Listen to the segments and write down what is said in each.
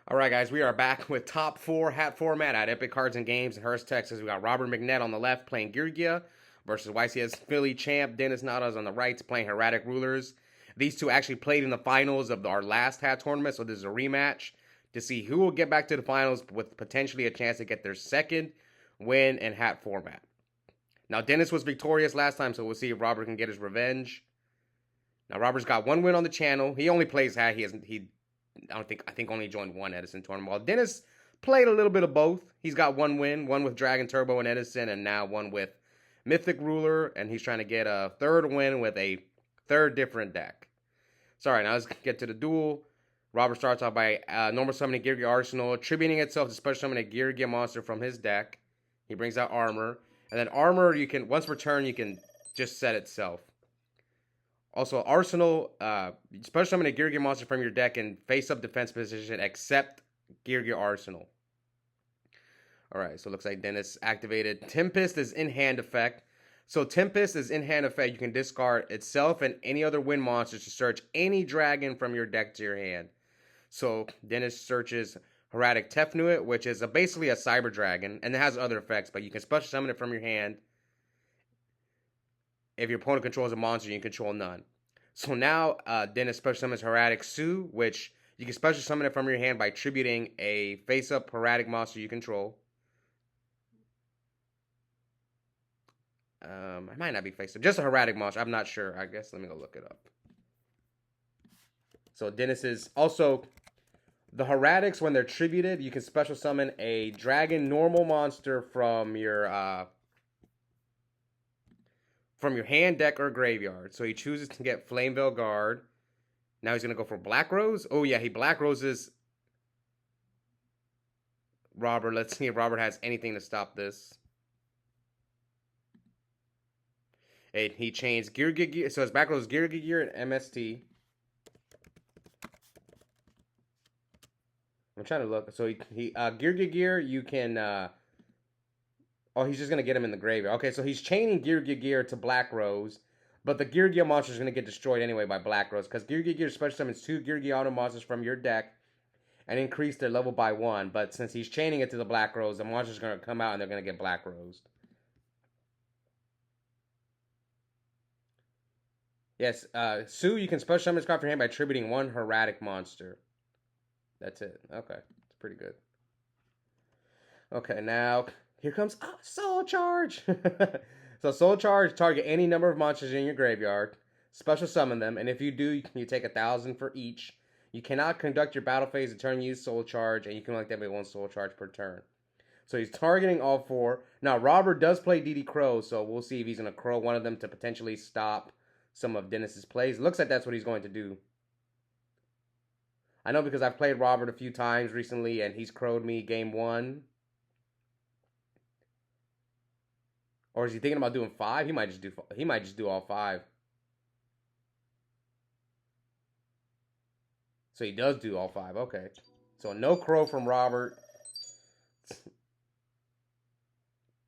All right, guys, we are back with top four hat format at Epic Cards and Games in Hurst, Texas. We got Robert Mcnett on the left playing Geargia versus YCS Philly champ Denis Nadas on the right playing Hieratic Rulers. These two actually played in the finals of our last hat tournament, so this is a rematch to see who will get back to the finals with potentially a chance to get their second win in hat format. Now, Denis was victorious last time, so we'll see if Robert can get his revenge. Now, Robert's got one win on the channel. He only plays hat. I think only joined one Edison tournament. While Denis played a little bit of both. He's got one win, one with Dragon Turbo and Edison, and now one with Mythic Ruler, and he's trying to get a third win with a third different deck. Sorry, now let's get to the duel. Robert starts off by normal summoning Geargia Arsenal, attributing itself to special summon a Geargia monster from his deck. He brings out Armor, and then Armor, you can, once per turn, you can just set itself. Also, Arsenal, special summon a Geargia monster from your deck in face-up defense position, except Geargia Arsenal. Alright, so it looks like Denis activated. Tempest is in-hand effect. So Tempest is in-hand effect. You can discard itself and any other wind monsters to search any dragon from your deck to your hand. So Denis searches Hieratic Tefnuit, which is basically a cyber dragon, and it has other effects, but you can special summon it from your hand. If your opponent controls a monster, you control none. So now, Denis special summons Hieratic Sue, which you can special summon it from your hand by tributing a face-up Hieratic monster you control. It might not be face-up. Just a Hieratic monster. I'm not sure. I guess let me go look it up. So Denis is also... The Hieratics, when they're tributed, you can special summon a dragon normal monster from your hand, deck, or graveyard. So he chooses to get Flameveil Guard. Now he's going to go for Black Rose. Oh, yeah, he Black Roses Robert. Let's see if Robert has anything to stop this. Hey, he changed Geargia Gear. So it's Black Rose, Geargia Gear, and MST. I'm trying to look. So he Geargia Gear, you can... Oh, he's just going to get him in the graveyard. Okay, so he's chaining Geargia Gear to Black Rose, but the Geargia monster is going to get destroyed anyway by Black Rose, because Geargia Gear special summons 2 Geargia Auto monsters from your deck and increase their level by 1, but since he's chaining it to the Black Rose, the monster's going to come out and they're going to get Black Rose. Yes, Sue, you can special summon this card from your hand by attributing 1 Hieratic monster. That's it. Okay, it's pretty good. Okay, now... Here comes Soul Charge. So Soul Charge, target any number of monsters in your graveyard. Special summon them, and if you do, you take 1,000 for each. You cannot conduct your battle phase and turn use Soul Charge, and you can only activate 1 Soul Charge per turn. So he's targeting all 4. Now Robert does play DD Crow, so we'll see if he's going to crow one of them to potentially stop some of Denis's plays. It looks like that's what he's going to do. I know because I've played Robert a few times recently, and he's crowed me game 1. Or is he thinking about doing 5? He might just do all 5. So he does do all 5. Okay. So no crow from Robert.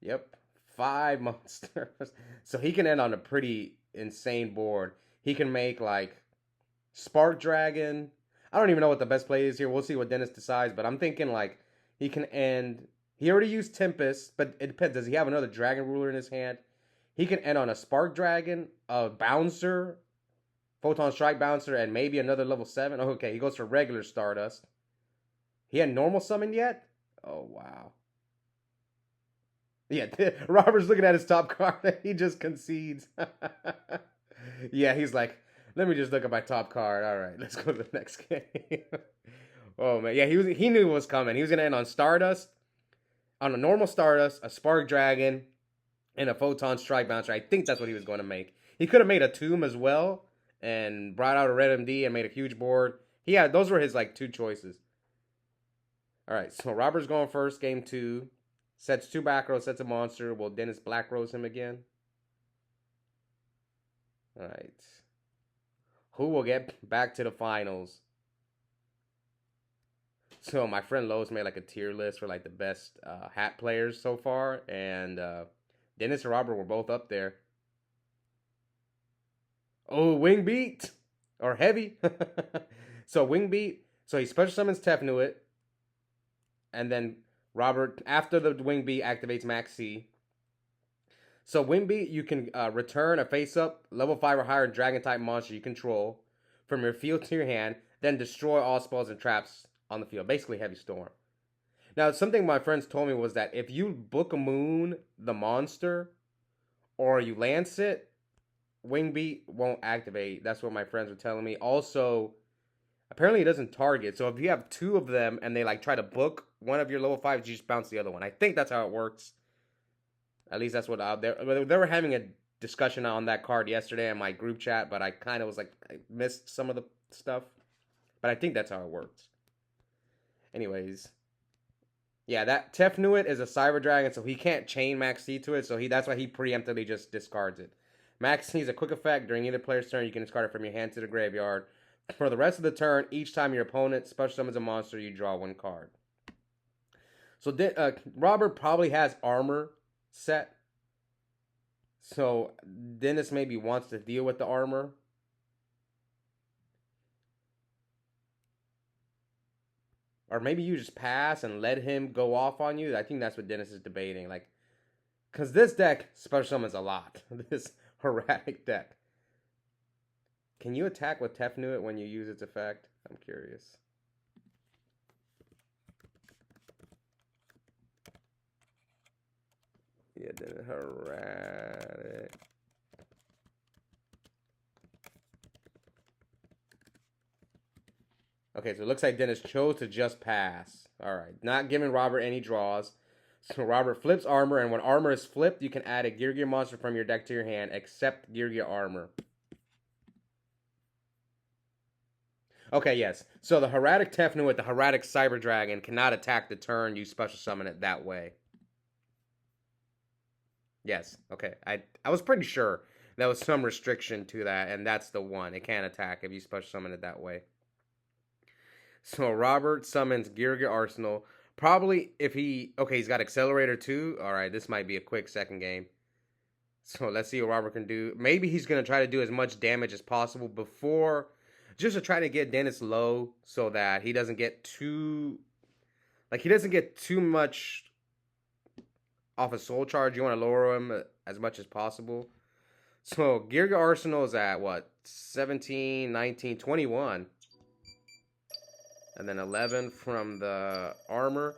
Yep. 5 monsters. So he can end on a pretty insane board. He can make like Spark Dragon. I don't even know what the best play is here. We'll see what Denis decides. But I'm thinking like he can end... He already used Tempest, but it depends. Does he have another Dragon Ruler in his hand? He can end on a Spark Dragon, a Bouncer, Photon Strike Bouncer, and maybe another level 7. Oh, okay, he goes for regular Stardust. He had normal summon yet? Oh, wow. Yeah, Robert's looking at his top card. He just concedes. Yeah, he's like, let me just look at my top card. All right, let's go to the next game. Oh, man. Yeah, he knew what was coming. He was going to end on Stardust. On a normal Stardust, a Spark Dragon, and a Photon Strike Bouncer. I think that's what he was going to make. He could have made a Tomb as well, and brought out a Red MD and made a huge board. Those were his, like, 2 choices. Alright, so Robert's going first, game 2. Sets 2 back rows, sets a monster. Will Denis Black Rose him again? Alright. Who will get back to the finals? So my friend Lowe's made like a tier list for like the best hat players so far, and Denis and Robert were both up there. Oh, Wing Beat or Heavy. So Wing Beat. So he special summons Tefnuit. And then Robert, after the wing beat, activates Max C. So wing beat, you can return a face-up level 5 or higher dragon-type monster you control from your field to your hand, then destroy all spells and traps on the field. Basically, Heavy Storm. Now, something my friends told me was that if you Book a Moon the monster or you lance it, wing beat won't activate. That's what my friends were telling me. Also, apparently it doesn't target. So if you have two of them and they like try to book one of your level 5s, you just bounce the other one. I think that's how it works. At least that's what they were having a discussion on that card yesterday in my group chat, but I kind of was like, I missed some of the stuff. But I think that's how it works. Anyways. Yeah, that Tefnuit is a Cyber Dragon, so he can't chain Max C to it, so that's why he preemptively just discards it. Max C is a quick effect. During either player's turn, you can discard it from your hand to the graveyard. For the rest of the turn, each time your opponent special summons a monster, you draw one card. So Robert probably has armor set. So Denis maybe wants to deal with the armor. Or maybe you just pass and let him go off on you. I think that's what Denis is debating. Like, because this deck special summons a lot. This Hieratic deck. Can you attack with Tefnuit when you use its effect? I'm curious. Yeah, then Hieratic. Okay, so it looks like Denis chose to just pass. Alright, not giving Robert any draws. So Robert flips armor, and when armor is flipped, you can add a Geargia monster from your deck to your hand, except Geargia armor. Okay, yes. So the Hieratic Tefnuit, the Hieratic Cyber Dragon, cannot attack the turn you special summon it that way. Yes, okay. I was pretty sure there was some restriction to that, and that's the one. It can't attack if you special summon it that way. So Robert summons Geargia Arsenal. Probably if he... Okay, he's got Accelerator too. Alright, this might be a quick second game. So let's see what Robert can do. Maybe he's going to try to do as much damage as possible before... Just to try to get Denis low so that he doesn't get too... Like, he doesn't get too much off a soul charge. You want to lower him as much as possible. So Geargia Arsenal is at, what? 17, 19, 21. And then 11 from the armor.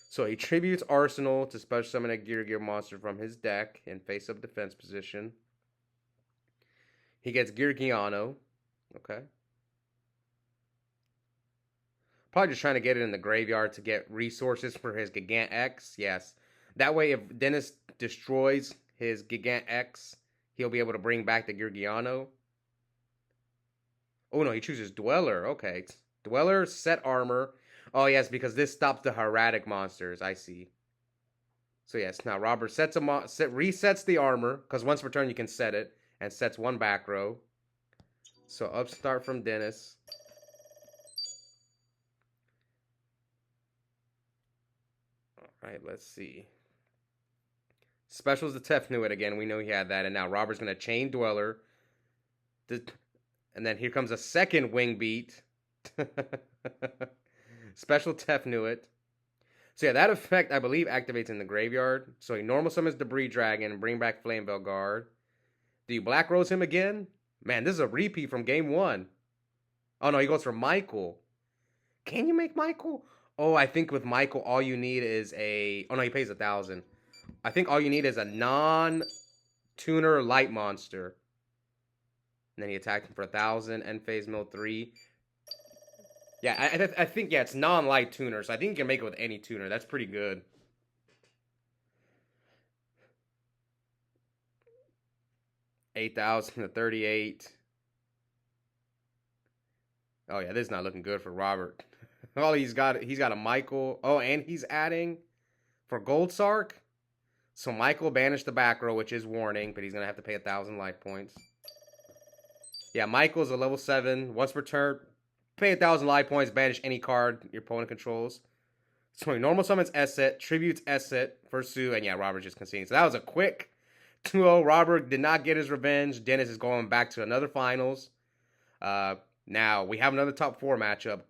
So he tributes Arsenal to special summon a Geargia monster from his deck in face-up defense position. He gets Geargiano. Okay. Probably just trying to get it in the graveyard to get resources for his Gigant X. Yes. That way, if Denis destroys his Gigant X, he'll be able to bring back the Geargiano. Oh, no, he chooses Dweller. Okay. Dweller, set armor. Oh, yes, because this stops the Hieratic monsters. I see. So, yes, now Robert resets the armor, because once per turn you can set it, and sets one back row. So, upstart from Denis. Alright, let's see. Specials the Tefnuit again. We know he had that. And now Robert's going to chain Dweller. And then here comes a second wing beat. Special Tefnuit. So yeah, that effect, I believe, activates in the graveyard. So he normal summons Debris Dragon and bring back Flamebell Guard. Do you Black Rose him again? Man, this is a repeat from game 1. Oh no, he goes for Michael. Can you make Michael? Oh, I think with Michael, all you need is a... Oh no, he pays 1,000. I think all you need is a non-tuner light monster. And then he attacked him for 1,000. End phase mill 3. Yeah, I think, yeah, it's non-light tuner. So I think you can make it with any tuner. That's pretty good. $8,000 to 38. Oh yeah, this is not looking good for Robert. Oh, he's got a Michael. Oh, and he's adding for Gold Sark. So Michael banished the back row, which is warning, but he's gonna have to pay 1,000 life points. Yeah, Michael's a level 7. Once per turn, pay 1,000 life points, banish any card your opponent controls. So he normal summons Esset, tributes Esset for Sue, and yeah, Robert just conceding. So that was a quick 2-0. Robert did not get his revenge. Denis is going back to another finals. Now we have another top 4 matchup.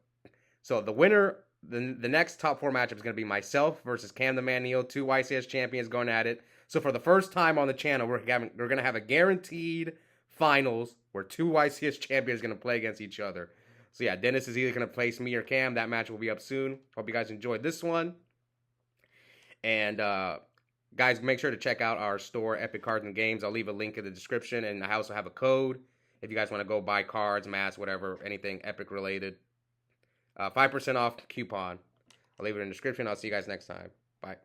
So the winner the next top 4 matchup is going to be myself versus Cam the Man Neal, 2 YCS champions going at it. So for the first time on the channel, we're going to have a guaranteed finals where 2 YCS champions are going to play against each other. So yeah, Dennis is either going to place me or Cam. That match will be up soon. Hope you guys enjoyed this one. And guys, make sure to check out our store, Epic Cards and Games. I'll leave a link in the description, and I also have a code if you guys want to go buy cards, masks, whatever, anything Epic related. 5% off coupon. I'll leave it in the description. I'll see you guys next time. Bye.